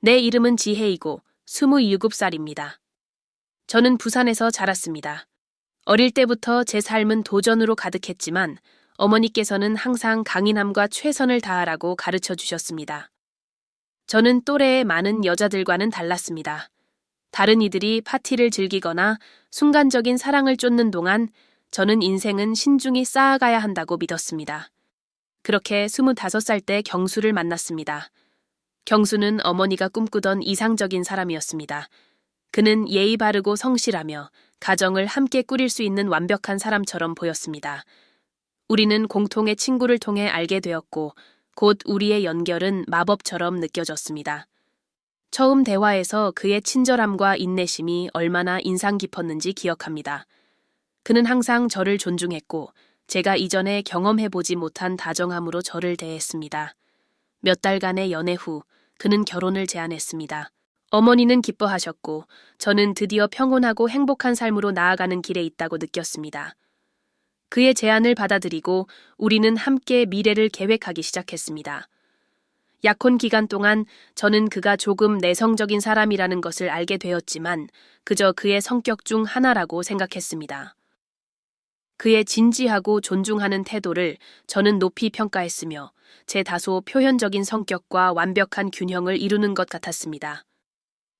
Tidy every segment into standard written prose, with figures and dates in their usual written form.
내 이름은 지혜이고 27살입니다. 저는 부산에서 자랐습니다. 어릴 때부터 제 삶은 도전으로 가득했지만 어머니께서는 항상 강인함과 최선을 다하라고 가르쳐 주셨습니다. 저는 또래의 많은 여자들과는 달랐습니다. 다른 이들이 파티를 즐기거나 순간적인 사랑을 쫓는 동안 저는 인생은 신중히 쌓아가야 한다고 믿었습니다. 그렇게 25살 때 경수를 만났습니다. 경수는 어머니가 꿈꾸던 이상적인 사람이었습니다. 그는 예의 바르고 성실하며 가정을 함께 꾸릴 수 있는 완벽한 사람처럼 보였습니다. 우리는 공통의 친구를 통해 알게 되었고 곧 우리의 연결은 마법처럼 느껴졌습니다. 처음 대화에서 그의 친절함과 인내심이 얼마나 인상 깊었는지 기억합니다. 그는 항상 저를 존중했고 제가 이전에 경험해보지 못한 다정함으로 저를 대했습니다. 몇 달간의 연애 후 그는 결혼을 제안했습니다. 어머니는 기뻐하셨고 저는 드디어 평온하고 행복한 삶으로 나아가는 길에 있다고 느꼈습니다. 그의 제안을 받아들이고 우리는 함께 미래를 계획하기 시작했습니다. 약혼 기간 동안 저는 그가 조금 내성적인 사람이라는 것을 알게 되었지만 그저 그의 성격 중 하나라고 생각했습니다. 그의 진지하고 존중하는 태도를 저는 높이 평가했으며 제 다소 표현적인 성격과 완벽한 균형을 이루는 것 같았습니다.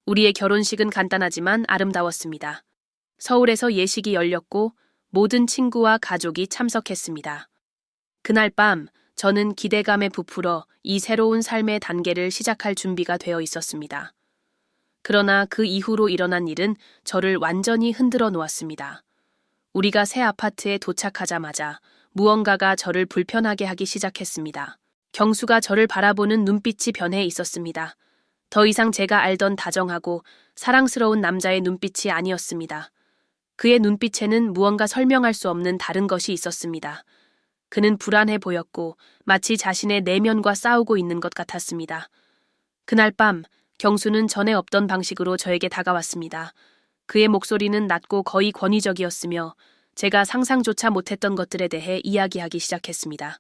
우리의 결혼식은 간단하지만 아름다웠습니다. 서울에서 예식이 열렸고 모든 친구와 가족이 참석했습니다. 그날 밤 저는 기대감에 부풀어 이 새로운 삶의 단계를 시작할 준비가 되어 있었습니다. 그러나 그 이후로 일어난 일은 저를 완전히 흔들어 놓았습니다. 우리가 새 아파트에 도착하자마자 무언가가 저를 불편하게 하기 시작했습니다. 경수가 저를 바라보는 눈빛이 변해 있었습니다. 더 이상 제가 알던 다정하고 사랑스러운 남자의 눈빛이 아니었습니다. 그의 눈빛에는 무언가 설명할 수 없는 다른 것이 있었습니다. 그는 불안해 보였고 마치 자신의 내면과 싸우고 있는 것 같았습니다. 그날 밤 경수는 전에 없던 방식으로 저에게 다가왔습니다. 그의 목소리는 낮고 거의 권위적이었으며 제가 상상조차 못했던 것들에 대해 이야기하기 시작했습니다.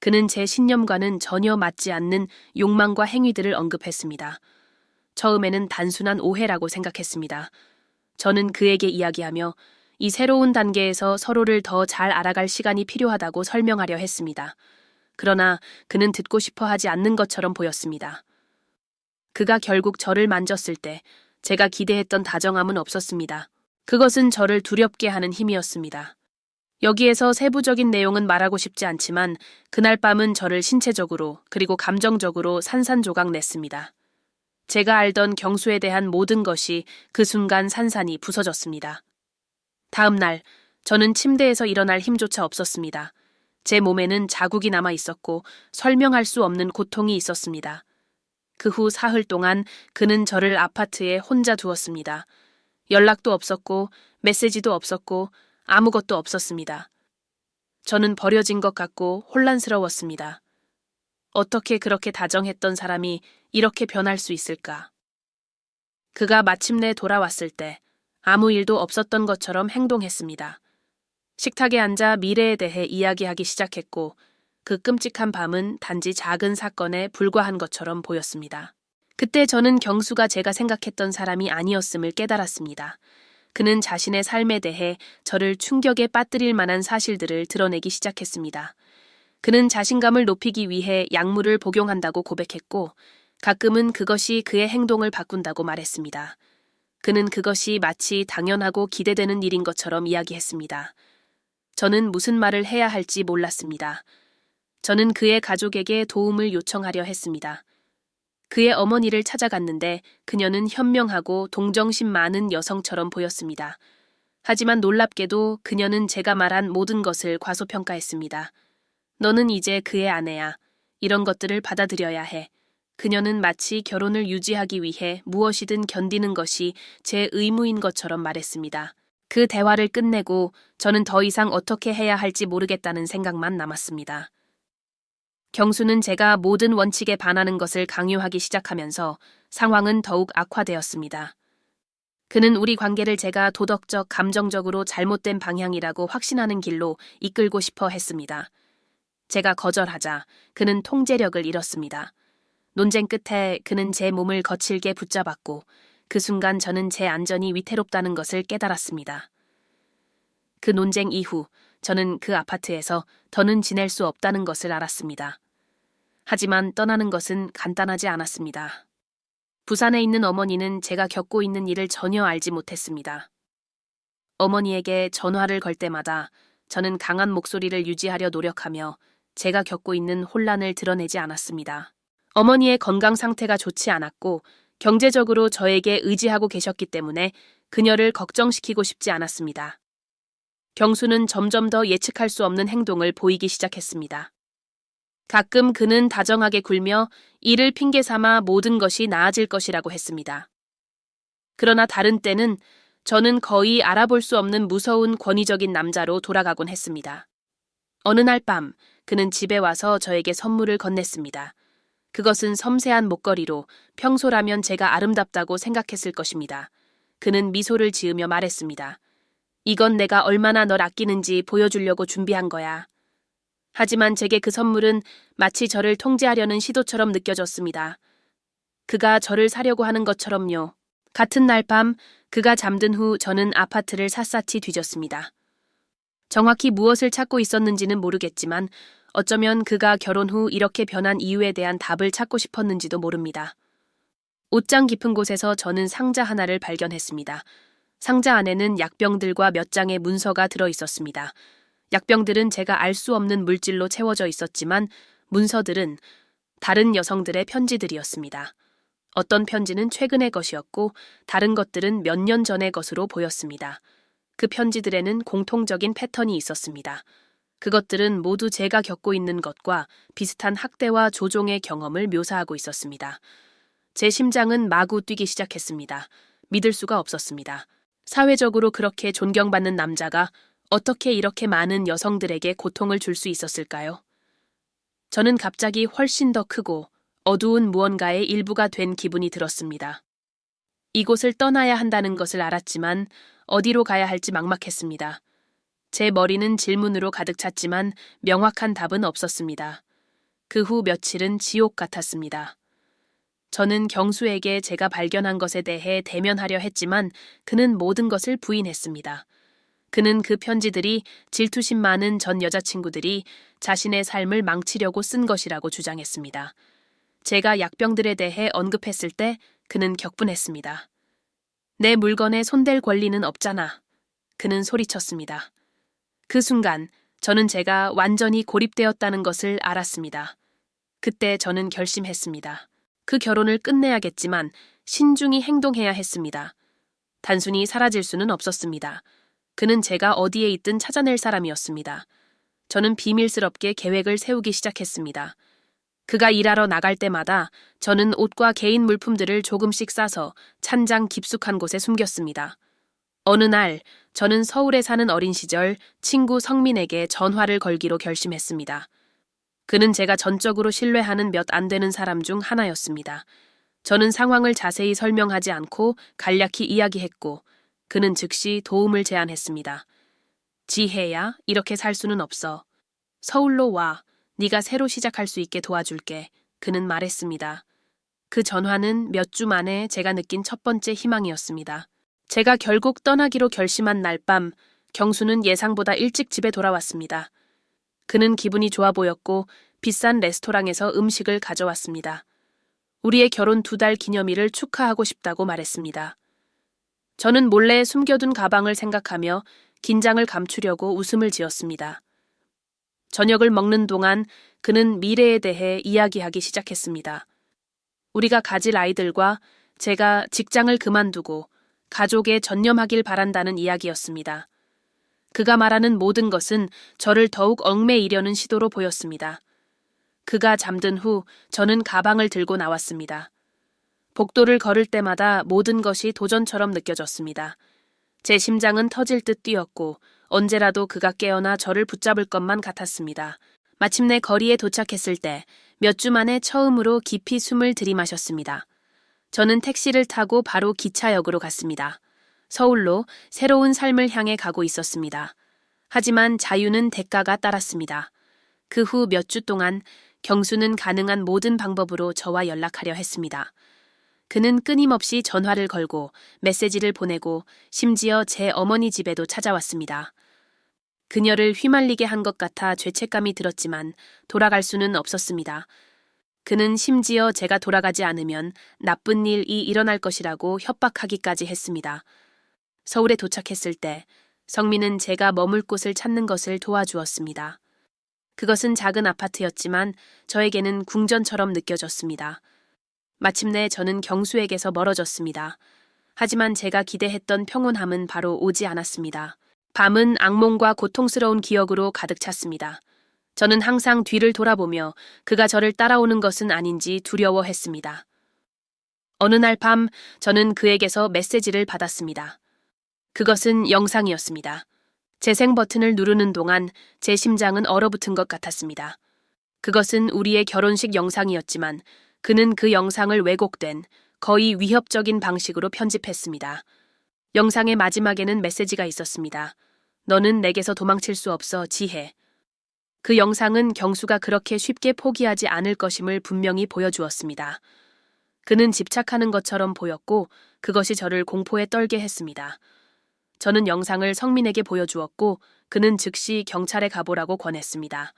그는 제 신념과는 전혀 맞지 않는 욕망과 행위들을 언급했습니다. 처음에는 단순한 오해라고 생각했습니다. 저는 그에게 이야기하며 이 새로운 단계에서 서로를 더 잘 알아갈 시간이 필요하다고 설명하려 했습니다. 그러나 그는 듣고 싶어 하지 않는 것처럼 보였습니다. 그가 결국 저를 만졌을 때 제가 기대했던 다정함은 없었습니다. 그것은 저를 두렵게 하는 힘이었습니다. 여기에서 세부적인 내용은 말하고 싶지 않지만 그날 밤은 저를 신체적으로 그리고 감정적으로 산산조각 냈습니다. 제가 알던 경수에 대한 모든 것이 그 순간 산산이 부서졌습니다. 다음 날 저는 침대에서 일어날 힘조차 없었습니다. 제 몸에는 자국이 남아 있었고 설명할 수 없는 고통이 있었습니다. 그 후 사흘 동안 그는 저를 아파트에 혼자 두었습니다. 연락도 없었고 메시지도 없었고 아무것도 없었습니다. 저는 버려진 것 같고 혼란스러웠습니다. 어떻게 그렇게 다정했던 사람이 이렇게 변할 수 있을까? 그가 마침내 돌아왔을 때 아무 일도 없었던 것처럼 행동했습니다. 식탁에 앉아 미래에 대해 이야기하기 시작했고 그 끔찍한 밤은 단지 작은 사건에 불과한 것처럼 보였습니다. 그때 저는 경수가 제가 생각했던 사람이 아니었음을 깨달았습니다. 그는 자신의 삶에 대해 저를 충격에 빠뜨릴 만한 사실들을 드러내기 시작했습니다. 그는 자신감을 높이기 위해 약물을 복용한다고 고백했고 가끔은 그것이 그의 행동을 바꾼다고 말했습니다. 그는 그것이 마치 당연하고 기대되는 일인 것처럼 이야기했습니다. 저는 무슨 말을 해야 할지 몰랐습니다. 저는 그의 가족에게 도움을 요청하려 했습니다. 그의 어머니를 찾아갔는데 그녀는 현명하고 동정심 많은 여성처럼 보였습니다. 하지만 놀랍게도 그녀는 제가 말한 모든 것을 과소평가했습니다. 너는 이제 그의 아내야. 이런 것들을 받아들여야 해. 그녀는 마치 결혼을 유지하기 위해 무엇이든 견디는 것이 제 의무인 것처럼 말했습니다. 그 대화를 끝내고 저는 더 이상 어떻게 해야 할지 모르겠다는 생각만 남았습니다. 경수는 제가 모든 원칙에 반하는 것을 강요하기 시작하면서 상황은 더욱 악화되었습니다. 그는 우리 관계를 제가 도덕적, 감정적으로 잘못된 방향이라고 확신하는 길로 이끌고 싶어 했습니다. 제가 거절하자 그는 통제력을 잃었습니다. 논쟁 끝에 그는 제 몸을 거칠게 붙잡았고 그 순간 저는 제 안전이 위태롭다는 것을 깨달았습니다. 그 논쟁 이후 저는 그 아파트에서 더는 지낼 수 없다는 것을 알았습니다. 하지만 떠나는 것은 간단하지 않았습니다. 부산에 있는 어머니는 제가 겪고 있는 일을 전혀 알지 못했습니다. 어머니에게 전화를 걸 때마다 저는 강한 목소리를 유지하려 노력하며 제가 겪고 있는 혼란을 드러내지 않았습니다. 어머니의 건강 상태가 좋지 않았고 경제적으로 저에게 의지하고 계셨기 때문에 그녀를 걱정시키고 싶지 않았습니다. 경수는 점점 더 예측할 수 없는 행동을 보이기 시작했습니다. 가끔 그는 다정하게 굴며 이를 핑계 삼아 모든 것이 나아질 것이라고 했습니다. 그러나 다른 때는 저는 거의 알아볼 수 없는 무서운 권위적인 남자로 돌아가곤 했습니다. 어느 날 밤 그는 집에 와서 저에게 선물을 건넸습니다. 그것은 섬세한 목걸이로 평소라면 제가 아름답다고 생각했을 것입니다. 그는 미소를 지으며 말했습니다. 이건 내가 얼마나 널 아끼는지 보여주려고 준비한 거야. 하지만 제게 그 선물은 마치 저를 통제하려는 시도처럼 느껴졌습니다. 그가 저를 사려고 하는 것처럼요. 같은 날 밤 그가 잠든 후 저는 아파트를 샅샅이 뒤졌습니다. 정확히 무엇을 찾고 있었는지는 모르겠지만 어쩌면 그가 결혼 후 이렇게 변한 이유에 대한 답을 찾고 싶었는지도 모릅니다. 옷장 깊은 곳에서 저는 상자 하나를 발견했습니다. 상자 안에는 약병들과 몇 장의 문서가 들어 있었습니다. 약병들은 제가 알 수 없는 물질로 채워져 있었지만 문서들은 다른 여성들의 편지들이었습니다. 어떤 편지는 최근의 것이었고 다른 것들은 몇 년 전의 것으로 보였습니다. 그 편지들에는 공통적인 패턴이 있었습니다. 그것들은 모두 제가 겪고 있는 것과 비슷한 학대와 조종의 경험을 묘사하고 있었습니다. 제 심장은 마구 뛰기 시작했습니다. 믿을 수가 없었습니다. 사회적으로 그렇게 존경받는 남자가 어떻게 이렇게 많은 여성들에게 고통을 줄 수 있었을까요? 저는 갑자기 훨씬 더 크고 어두운 무언가의 일부가 된 기분이 들었습니다. 이곳을 떠나야 한다는 것을 알았지만 어디로 가야 할지 막막했습니다. 제 머리는 질문으로 가득 찼지만 명확한 답은 없었습니다. 그 후 며칠은 지옥 같았습니다. 저는 경수에게 제가 발견한 것에 대해 대면하려 했지만 그는 모든 것을 부인했습니다. 그는 그 편지들이 질투심 많은 전 여자친구들이 자신의 삶을 망치려고 쓴 것이라고 주장했습니다. 제가 약병들에 대해 언급했을 때 그는 격분했습니다. 내 물건에 손댈 권리는 없잖아. 그는 소리쳤습니다. 그 순간 저는 제가 완전히 고립되었다는 것을 알았습니다. 그때 저는 결심했습니다. 그 결혼을 끝내야겠지만 신중히 행동해야 했습니다. 단순히 사라질 수는 없었습니다. 그는 제가 어디에 있든 찾아낼 사람이었습니다. 저는 비밀스럽게 계획을 세우기 시작했습니다. 그가 일하러 나갈 때마다 저는 옷과 개인 물품들을 조금씩 싸서 찬장 깊숙한 곳에 숨겼습니다. 어느 날 저는 서울에 사는 어린 시절 친구 성민에게 전화를 걸기로 결심했습니다. 그는 제가 전적으로 신뢰하는 몇 안 되는 사람 중 하나였습니다. 저는 상황을 자세히 설명하지 않고 간략히 이야기했고 그는 즉시 도움을 제안했습니다. 지혜야, 이렇게 살 수는 없어. 서울로 와. 네가 새로 시작할 수 있게 도와줄게. 그는 말했습니다. 그 전화는 몇 주 만에 제가 느낀 첫 번째 희망이었습니다. 제가 결국 떠나기로 결심한 날 밤 경수는 예상보다 일찍 집에 돌아왔습니다. 그는 기분이 좋아 보였고 비싼 레스토랑에서 음식을 가져왔습니다. 우리의 결혼 2달 기념일을 축하하고 싶다고 말했습니다. 저는 몰래 숨겨둔 가방을 생각하며 긴장을 감추려고 웃음을 지었습니다. 저녁을 먹는 동안 그는 미래에 대해 이야기하기 시작했습니다. 우리가 가질 아이들과 제가 직장을 그만두고 가족에 전념하길 바란다는 이야기였습니다. 그가 말하는 모든 것은 저를 더욱 얽매이려는 시도로 보였습니다. 그가 잠든 후 저는 가방을 들고 나왔습니다. 복도를 걸을 때마다 모든 것이 도전처럼 느껴졌습니다. 제 심장은 터질 듯 뛰었고 언제라도 그가 깨어나 저를 붙잡을 것만 같았습니다. 마침내 거리에 도착했을 때 몇 주 만에 처음으로 깊이 숨을 들이마셨습니다. 저는 택시를 타고 바로 기차역으로 갔습니다. 서울로 새로운 삶을 향해 가고 있었습니다. 하지만 자유는 대가가 따랐습니다. 그 후 몇 주 동안 경수는 가능한 모든 방법으로 저와 연락하려 했습니다. 그는 끊임없이 전화를 걸고 메시지를 보내고 심지어 제 어머니 집에도 찾아왔습니다. 그녀를 휘말리게 한 것 같아 죄책감이 들었지만 돌아갈 수는 없었습니다. 그는 심지어 제가 돌아가지 않으면 나쁜 일이 일어날 것이라고 협박하기까지 했습니다. 서울에 도착했을 때 성민은 제가 머물 곳을 찾는 것을 도와주었습니다. 그것은 작은 아파트였지만 저에게는 궁전처럼 느껴졌습니다. 마침내 저는 경수에게서 멀어졌습니다. 하지만 제가 기대했던 평온함은 바로 오지 않았습니다. 밤은 악몽과 고통스러운 기억으로 가득 찼습니다. 저는 항상 뒤를 돌아보며 그가 저를 따라오는 것은 아닌지 두려워했습니다. 어느 날 밤 저는 그에게서 메시지를 받았습니다. 그것은 영상이었습니다. 재생 버튼을 누르는 동안 제 심장은 얼어붙은 것 같았습니다. 그것은 우리의 결혼식 영상이었지만 그는 그 영상을 왜곡된 거의 위협적인 방식으로 편집했습니다. 영상의 마지막에는 메시지가 있었습니다. 너는 내게서 도망칠 수 없어, 지혜. 그 영상은 경수가 그렇게 쉽게 포기하지 않을 것임을 분명히 보여주었습니다. 그는 집착하는 것처럼 보였고 그것이 저를 공포에 떨게 했습니다. 저는 영상을 성민에게 보여주었고 그는 즉시 경찰에 가보라고 권했습니다.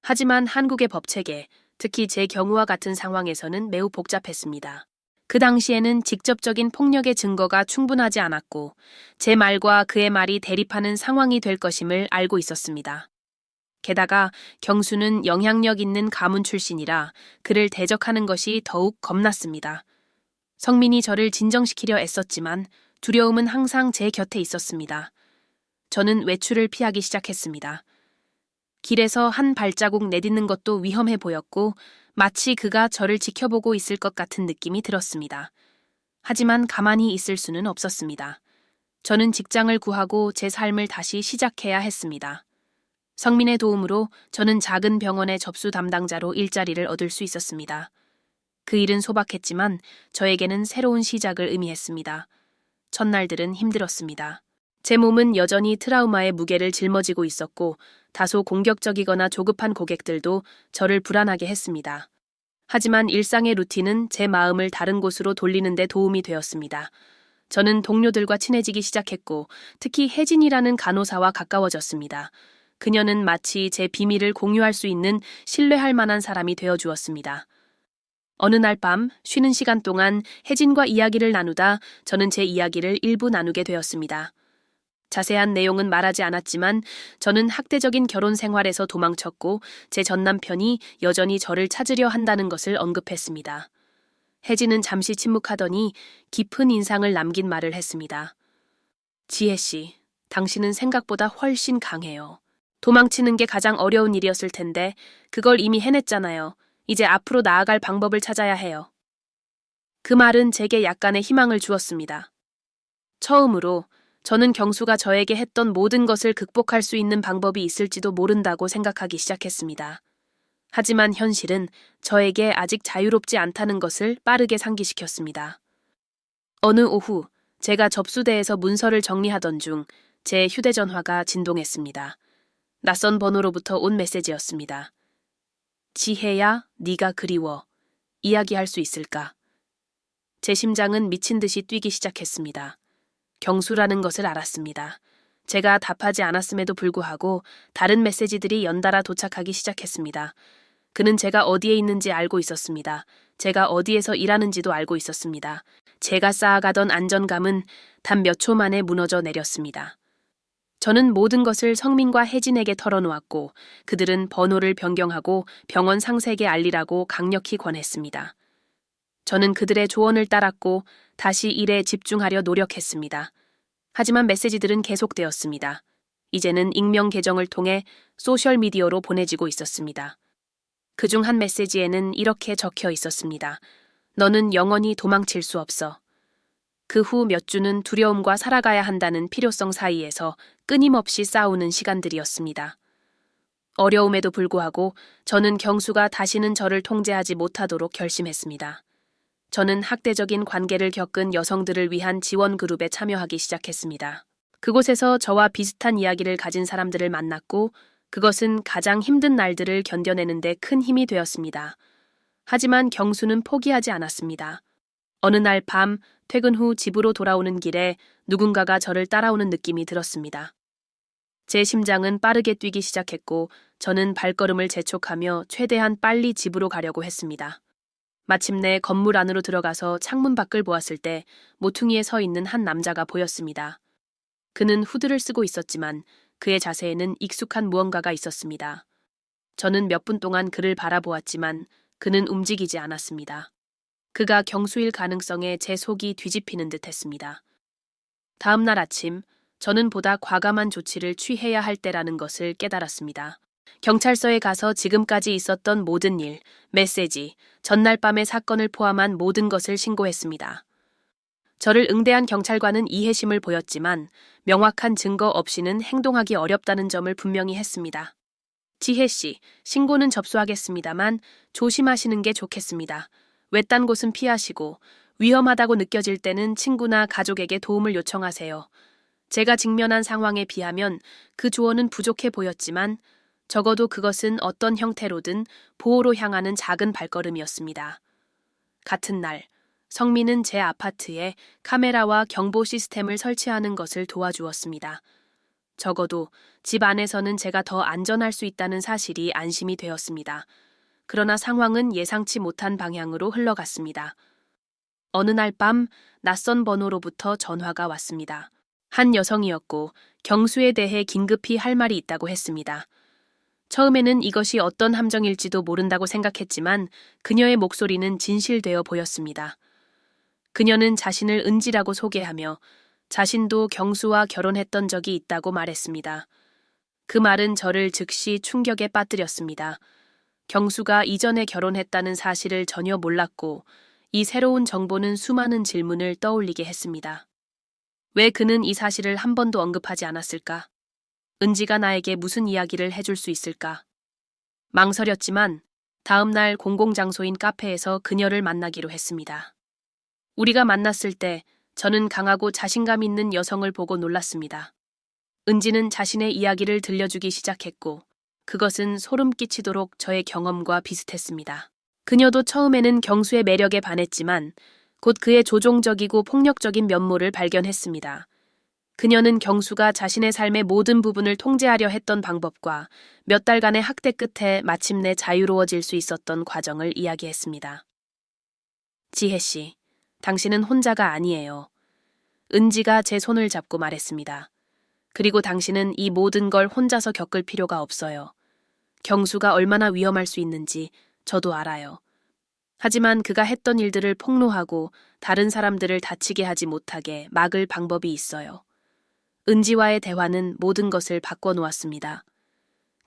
하지만 한국의 법체계, 특히 제 경우와 같은 상황에서는 매우 복잡했습니다. 그 당시에는 직접적인 폭력의 증거가 충분하지 않았고 제 말과 그의 말이 대립하는 상황이 될 것임을 알고 있었습니다. 게다가 경수는 영향력 있는 가문 출신이라 그를 대적하는 것이 더욱 겁났습니다. 성민이 저를 진정시키려 애썼지만 두려움은 항상 제 곁에 있었습니다. 저는 외출을 피하기 시작했습니다. 길에서 한 발자국 내딛는 것도 위험해 보였고 마치 그가 저를 지켜보고 있을 것 같은 느낌이 들었습니다. 하지만 가만히 있을 수는 없었습니다. 저는 직장을 구하고 제 삶을 다시 시작해야 했습니다. 성민의 도움으로 저는 작은 병원의 접수 담당자로 일자리를 얻을 수 있었습니다. 그 일은 소박했지만 저에게는 새로운 시작을 의미했습니다. 첫날들은 힘들었습니다. 제 몸은 여전히 트라우마의 무게를 짊어지고 있었고 다소 공격적이거나 조급한 고객들도 저를 불안하게 했습니다. 하지만 일상의 루틴은 제 마음을 다른 곳으로 돌리는 데 도움이 되었습니다. 저는 동료들과 친해지기 시작했고 특히 혜진이라는 간호사와 가까워졌습니다. 그녀는 마치 제 비밀을 공유할 수 있는 신뢰할 만한 사람이 되어주었습니다. 어느 날 밤 쉬는 시간 동안 혜진과 이야기를 나누다 저는 제 이야기를 일부 나누게 되었습니다. 자세한 내용은 말하지 않았지만 저는 학대적인 결혼 생활에서 도망쳤고 제 전남편이 여전히 저를 찾으려 한다는 것을 언급했습니다. 혜진은 잠시 침묵하더니 깊은 인상을 남긴 말을 했습니다. 지혜 씨, 당신은 생각보다 훨씬 강해요. 도망치는 게 가장 어려운 일이었을 텐데 그걸 이미 해냈잖아요. 이제 앞으로 나아갈 방법을 찾아야 해요. 그 말은 제게 약간의 희망을 주었습니다. 처음으로 저는 경수가 저에게 했던 모든 것을 극복할 수 있는 방법이 있을지도 모른다고 생각하기 시작했습니다. 하지만 현실은 저에게 아직 자유롭지 않다는 것을 빠르게 상기시켰습니다. 어느 오후 제가 접수대에서 문서를 정리하던 중 제 휴대전화가 진동했습니다. 낯선 번호로부터 온 메시지였습니다. 지혜야, 네가 그리워. 이야기할 수 있을까? 제 심장은 미친 듯이 뛰기 시작했습니다. 경수라는 것을 알았습니다. 제가 답하지 않았음에도 불구하고 다른 메시지들이 연달아 도착하기 시작했습니다. 그는 제가 어디에 있는지 알고 있었습니다. 제가 어디에서 일하는지도 알고 있었습니다. 제가 쌓아가던 안전감은 단 몇 초 만에 무너져 내렸습니다. 저는 모든 것을 성민과 혜진에게 털어놓았고 그들은 번호를 변경하고 병원 상세에게 알리라고 강력히 권했습니다. 저는 그들의 조언을 따랐고 다시 일에 집중하려 노력했습니다. 하지만 메시지들은 계속되었습니다. 이제는 익명 계정을 통해 소셜미디어로 보내지고 있었습니다. 그중 한 메시지에는 이렇게 적혀 있었습니다. 너는 영원히 도망칠 수 없어. 그 후 몇 주는 두려움과 살아가야 한다는 필요성 사이에서 끊임없이 싸우는 시간들이었습니다. 어려움에도 불구하고 저는 경수가 다시는 저를 통제하지 못하도록 결심했습니다. 저는 학대적인 관계를 겪은 여성들을 위한 지원 그룹에 참여하기 시작했습니다. 그곳에서 저와 비슷한 이야기를 가진 사람들을 만났고 그것은 가장 힘든 날들을 견뎌내는데 큰 힘이 되었습니다. 하지만 경수는 포기하지 않았습니다. 어느 날 밤 퇴근 후 집으로 돌아오는 길에 누군가가 저를 따라오는 느낌이 들었습니다. 제 심장은 빠르게 뛰기 시작했고 저는 발걸음을 재촉하며 최대한 빨리 집으로 가려고 했습니다. 마침내 건물 안으로 들어가서 창문 밖을 보았을 때 모퉁이에 서 있는 한 남자가 보였습니다. 그는 후드를 쓰고 있었지만 그의 자세에는 익숙한 무언가가 있었습니다. 저는 몇 분 동안 그를 바라보았지만 그는 움직이지 않았습니다. 그가 경수일 가능성에 제 속이 뒤집히는 듯 했습니다. 다음 날 아침, 저는 보다 과감한 조치를 취해야 할 때라는 것을 깨달았습니다. 경찰서에 가서 지금까지 있었던 모든 일, 메시지, 전날 밤의 사건을 포함한 모든 것을 신고했습니다. 저를 응대한 경찰관은 이해심을 보였지만 명확한 증거 없이는 행동하기 어렵다는 점을 분명히 했습니다. 지혜 씨, 신고는 접수하겠습니다만 조심하시는 게 좋겠습니다. 외딴 곳은 피하시고 위험하다고 느껴질 때는 친구나 가족에게 도움을 요청하세요. 제가 직면한 상황에 비하면 그 조언은 부족해 보였지만 적어도 그것은 어떤 형태로든 보호로 향하는 작은 발걸음이었습니다. 같은 날, 성민은 제 아파트에 카메라와 경보 시스템을 설치하는 것을 도와주었습니다. 적어도 집 안에서는 제가 더 안전할 수 있다는 사실이 안심이 되었습니다. 그러나 상황은 예상치 못한 방향으로 흘러갔습니다. 어느 날 밤 낯선 번호로부터 전화가 왔습니다. 한 여성이었고 경수에 대해 긴급히 할 말이 있다고 했습니다. 처음에는 이것이 어떤 함정일지도 모른다고 생각했지만 그녀의 목소리는 진실되어 보였습니다. 그녀는 자신을 은지라고 소개하며 자신도 경수와 결혼했던 적이 있다고 말했습니다. 그 말은 저를 즉시 충격에 빠뜨렸습니다. 경수가 이전에 결혼했다는 사실을 전혀 몰랐고 이 새로운 정보는 수많은 질문을 떠올리게 했습니다. 왜 그는 이 사실을 한 번도 언급하지 않았을까? 은지가 나에게 무슨 이야기를 해줄 수 있을까? 망설였지만 다음 날 공공장소인 카페에서 그녀를 만나기로 했습니다. 우리가 만났을 때 저는 강하고 자신감 있는 여성을 보고 놀랐습니다. 은지는 자신의 이야기를 들려주기 시작했고 그것은 소름 끼치도록 저의 경험과 비슷했습니다. 그녀도 처음에는 경수의 매력에 반했지만 곧 그의 조종적이고 폭력적인 면모를 발견했습니다. 그녀는 경수가 자신의 삶의 모든 부분을 통제하려 했던 방법과 몇 달간의 학대 끝에 마침내 자유로워질 수 있었던 과정을 이야기했습니다. 지혜 씨, 당신은 혼자가 아니에요. 은지가 제 손을 잡고 말했습니다. 그리고 당신은 이 모든 걸 혼자서 겪을 필요가 없어요. 경수가 얼마나 위험할 수 있는지 저도 알아요. 하지만 그가 했던 일들을 폭로하고 다른 사람들을 다치게 하지 못하게 막을 방법이 있어요. 은지와의 대화는 모든 것을 바꿔놓았습니다.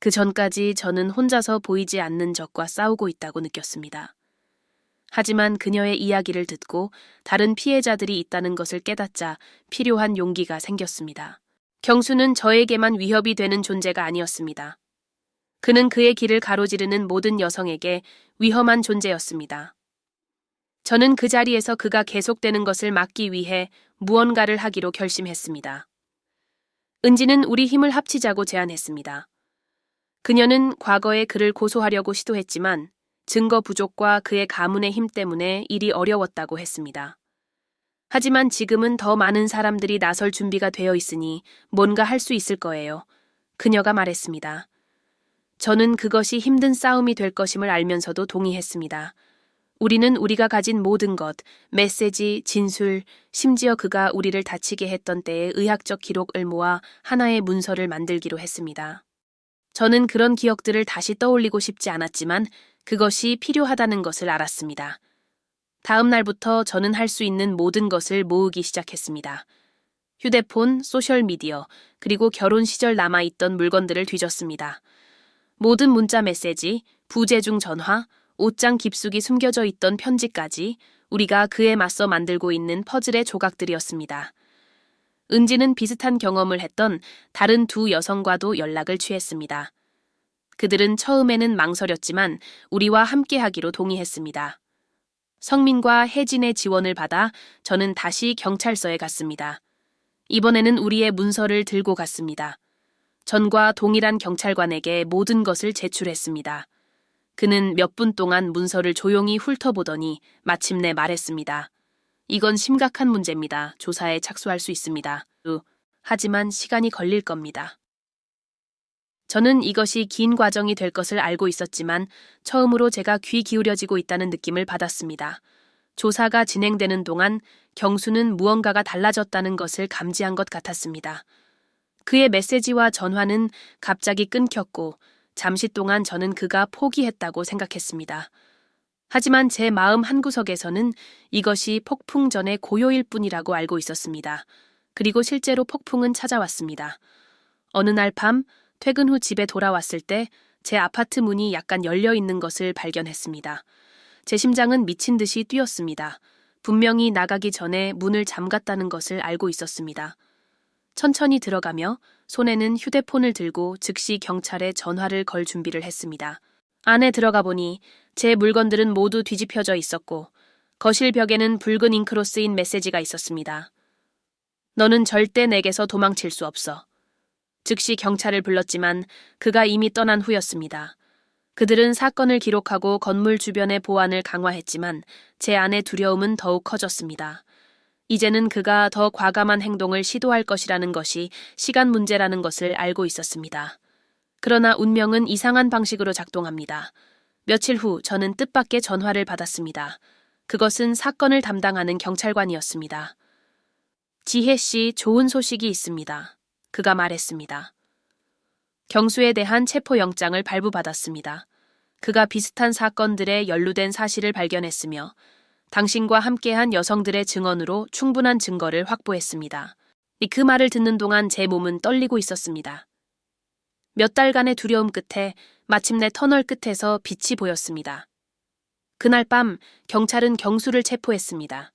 그 전까지 저는 혼자서 보이지 않는 적과 싸우고 있다고 느꼈습니다. 하지만 그녀의 이야기를 듣고 다른 피해자들이 있다는 것을 깨닫자 필요한 용기가 생겼습니다. 경수는 저에게만 위협이 되는 존재가 아니었습니다. 그는 그의 길을 가로지르는 모든 여성에게 위험한 존재였습니다. 저는 그 자리에서 그가 계속되는 것을 막기 위해 무언가를 하기로 결심했습니다. 은지는 우리 힘을 합치자고 제안했습니다. 그녀는 과거에 그를 고소하려고 시도했지만 증거 부족과 그의 가문의 힘 때문에 일이 어려웠다고 했습니다. 하지만 지금은 더 많은 사람들이 나설 준비가 되어 있으니 뭔가 할 수 있을 거예요. 그녀가 말했습니다. 저는 그것이 힘든 싸움이 될 것임을 알면서도 동의했습니다. 우리는 우리가 가진 모든 것, 메시지, 진술, 심지어 그가 우리를 다치게 했던 때의 의학적 기록을 모아 하나의 문서를 만들기로 했습니다. 저는 그런 기억들을 다시 떠올리고 싶지 않았지만 그것이 필요하다는 것을 알았습니다. 다음 날부터 저는 할 수 있는 모든 것을 모으기 시작했습니다. 휴대폰, 소셜미디어, 그리고 결혼 시절 남아있던 물건들을 뒤졌습니다. 모든 문자 메시지, 부재중 전화, 옷장 깊숙이 숨겨져 있던 편지까지 우리가 그에 맞서 만들고 있는 퍼즐의 조각들이었습니다. 은지는 비슷한 경험을 했던 다른 두 여성과도 연락을 취했습니다. 그들은 처음에는 망설였지만 우리와 함께하기로 동의했습니다. 성민과 혜진의 지원을 받아 저는 다시 경찰서에 갔습니다. 이번에는 우리의 문서를 들고 갔습니다. 전과 동일한 경찰관에게 모든 것을 제출했습니다. 그는 몇 분 동안 문서를 조용히 훑어보더니 마침내 말했습니다. 이건 심각한 문제입니다. 조사에 착수할 수 있습니다. 하지만 시간이 걸릴 겁니다. 저는 이것이 긴 과정이 될 것을 알고 있었지만 처음으로 제가 귀 기울여지고 있다는 느낌을 받았습니다. 조사가 진행되는 동안 경수는 무언가가 달라졌다는 것을 감지한 것 같았습니다. 그의 메시지와 전화는 갑자기 끊겼고 잠시 동안 저는 그가 포기했다고 생각했습니다. 하지만 제 마음 한구석에서는 이것이 폭풍 전의 고요일 뿐이라고 알고 있었습니다. 그리고 실제로 폭풍은 찾아왔습니다. 어느 날 밤 퇴근 후 집에 돌아왔을 때 제 아파트 문이 약간 열려 있는 것을 발견했습니다. 제 심장은 미친 듯이 뛰었습니다. 분명히 나가기 전에 문을 잠갔다는 것을 알고 있었습니다. 천천히 들어가며 손에는 휴대폰을 들고 즉시 경찰에 전화를 걸 준비를 했습니다. 안에 들어가 보니 제 물건들은 모두 뒤집혀져 있었고 거실 벽에는 붉은 잉크로 쓰인 메시지가 있었습니다. 너는 절대 내게서 도망칠 수 없어. 즉시 경찰을 불렀지만 그가 이미 떠난 후였습니다. 그들은 사건을 기록하고 건물 주변의 보안을 강화했지만 제 안의 두려움은 더욱 커졌습니다. 이제는 그가 더 과감한 행동을 시도할 것이라는 것이 시간 문제라는 것을 알고 있었습니다. 그러나 운명은 이상한 방식으로 작동합니다. 며칠 후 저는 뜻밖의 전화를 받았습니다. 그것은 사건을 담당하는 경찰관이었습니다. 지혜 씨, 좋은 소식이 있습니다. 그가 말했습니다. 경수에 대한 체포영장을 발부받았습니다. 그가 비슷한 사건들에 연루된 사실을 발견했으며 당신과 함께한 여성들의 증언으로 충분한 증거를 확보했습니다. 그 말을 듣는 동안 제 몸은 떨리고 있었습니다. 몇 달간의 두려움 끝에 마침내 터널 끝에서 빛이 보였습니다. 그날 밤 경찰은 경수를 체포했습니다.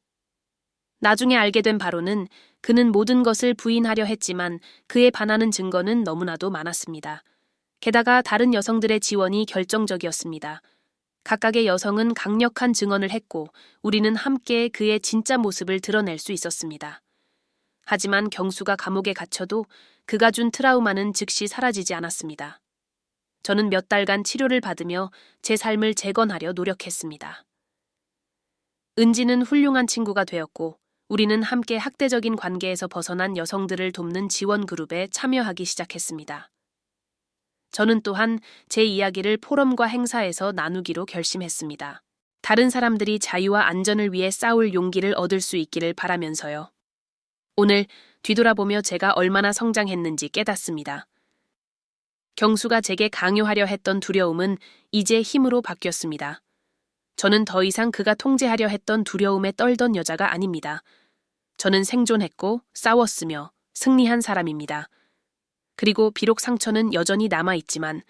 나중에 알게 된 바로는 그는 모든 것을 부인하려 했지만 그에 반하는 증거는 너무나도 많았습니다. 게다가 다른 여성들의 지원이 결정적이었습니다. 각각의 여성은 강력한 증언을 했고 우리는 함께 그의 진짜 모습을 드러낼 수 있었습니다. 하지만 경수가 감옥에 갇혀도 그가 준 트라우마는 즉시 사라지지 않았습니다. 저는 몇 달간 치료를 받으며 제 삶을 재건하려 노력했습니다. 은지는 훌륭한 친구가 되었고 우리는 함께 학대적인 관계에서 벗어난 여성들을 돕는 지원 그룹에 참여하기 시작했습니다. 저는 또한 제 이야기를 포럼과 행사에서 나누기로 결심했습니다. 다른 사람들이 자유와 안전을 위해 싸울 용기를 얻을 수 있기를 바라면서요. 오늘 뒤돌아보며 제가 얼마나 성장했는지 깨닫습니다. 경수가 제게 강요하려 했던 두려움은 이제 힘으로 바뀌었습니다. 저는 더 이상 그가 통제하려 했던 두려움에 떨던 여자가 아닙니다. 저는 생존했고 싸웠으며 승리한 사람입니다. 그리고 비록 상처는 여전히 남아있지만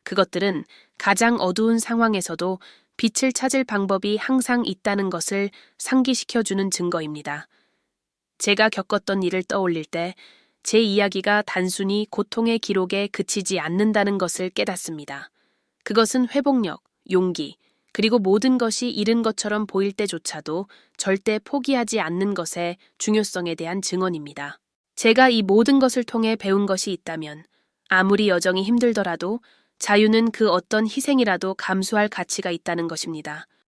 그것들은 가장 어두운 상황에서도 빛을 찾을 방법이 항상 있다는 것을 상기시켜주는 증거입니다. 제가 겪었던 일을 떠올릴 때 제 이야기가 단순히 고통의 기록에 그치지 않는다는 것을 깨닫습니다. 그것은 회복력, 용기, 그리고 모든 것이 잃은 것처럼 보일 때조차도 절대 포기하지 않는 것의 중요성에 대한 증언입니다. 제가 이 모든 것을 통해 배운 것이 있다면 아무리 여정이 힘들더라도 자유는 그 어떤 희생이라도 감수할 가치가 있다는 것입니다.